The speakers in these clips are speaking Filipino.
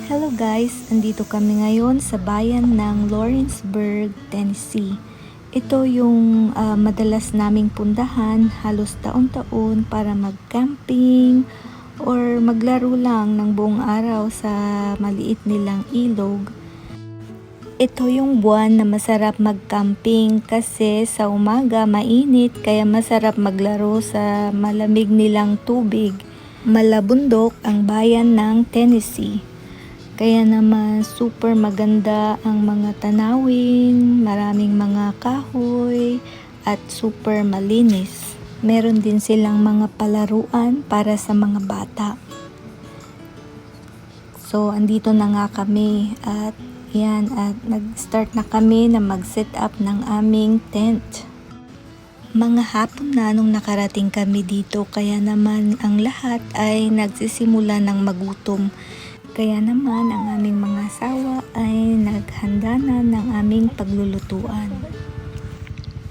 Hello guys, andito kami ngayon sa bayan ng Lawrenceburg, Tennessee. Ito yung madalas naming puntahan halos taon-taon para mag-camping or maglaro lang ng buong araw sa maliit nilang ilog. Ito yung buwan na masarap mag-camping kasi sa umaga mainit kaya masarap maglaro sa malamig nilang tubig. Malabundok ang bayan ng Tennessee. Kaya naman super maganda ang mga tanawin, maraming mga kahoy at super malinis. Meron din silang mga palaruan para sa mga bata. So andito na nga kami at nag-start na kami na mag-set up ng aming tent. Mga hapon na nung nakarating kami dito kaya naman ang lahat ay nagsisimula ng magutom. Kaya naman ang aming mga asawa ay naghanda na ng aming paglulutuan.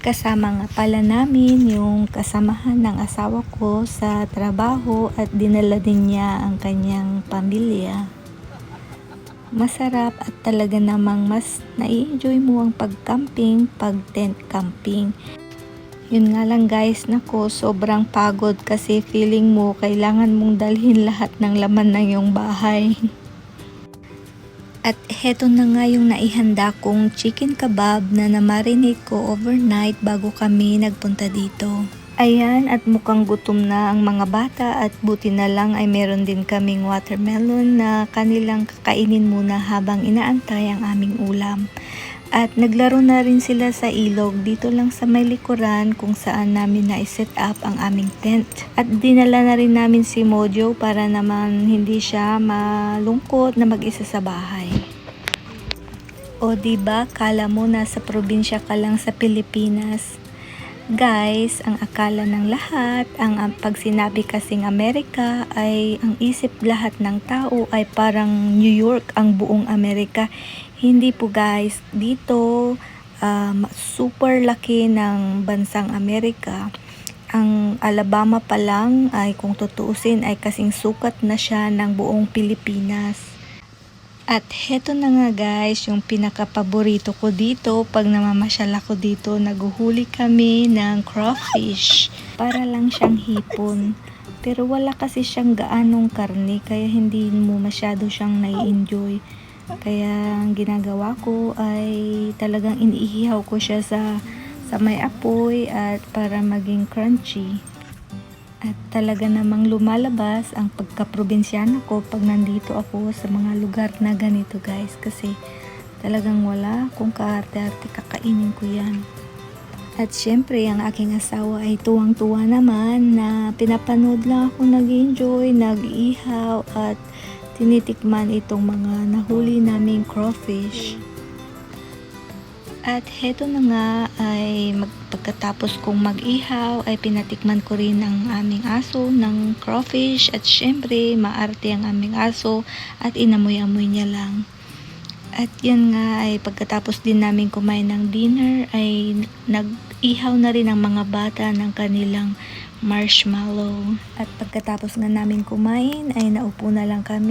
Kasama nga pala namin yung kasamahan ng asawa ko sa trabaho at dinala din niya ang kanyang pamilya. Masarap at talaga namang mas nai-enjoy mo ang pag-camping pag tent camping. Yun nga lang guys, nako sobrang pagod kasi feeling mo kailangan mong dalhin lahat ng laman ng iyong bahay. At heto na nga yung naihanda kong chicken kebab na namarinate ko overnight bago kami nagpunta dito. Ayan, at mukhang gutom na ang mga bata at buti na lang ay meron din kaming watermelon na kanilang kakainin muna habang inaantay ang aming ulam. At naglaro na rin sila sa ilog dito lang sa may likuran kung saan namin na-set up ang aming tent. At dinala na rin namin si Mojo para naman hindi siya malungkot na mag-isa sa bahay. O diba, kala mo nasa probinsya ka lang sa Pilipinas. Guys, ang akala ng lahat, pag sinabi kasing Amerika ay ang isip lahat ng tao ay parang New York ang buong Amerika. Hindi po guys, dito super laki ng bansang Amerika. Ang Alabama pa lang ay kung tutuusin ay kasing sukat na siya ng buong Pilipinas. At heto na nga guys, yung pinaka-paborito ko dito pag namamasyal ako dito, naguhuli kami ng crawfish. Para lang siyang hipon. Pero wala kasi siyang gaanong karne kaya hindi mo masyado siyang nai-enjoy. Kaya ang ginagawa ko ay talagang iniihaw ko siya sa may apoy at para maging crunchy. At talaga namang lumalabas ang pagka-probinsyana ko pag nandito ako sa mga lugar na ganito guys. Kasi talagang wala kung kaarte-arte kakainin ko yan. At syempre ang aking asawa ay tuwang-tuwa naman na pinapanood lang ako nag-enjoy, nag-ihaw at tinitikman itong mga nahuli naming crawfish. At heto na nga ay pagkatapos kong mag-ihaw ay pinatikman ko rin ang aming aso ng crawfish at syempre maarte ang aming aso at inamoy-amoy niya lang. At yan nga ay pagkatapos din namin kumain ng dinner ay nag-ihaw na rin ang mga bata ng kanilang marshmallow. At pagkatapos nga namin kumain ay naupo na lang kami.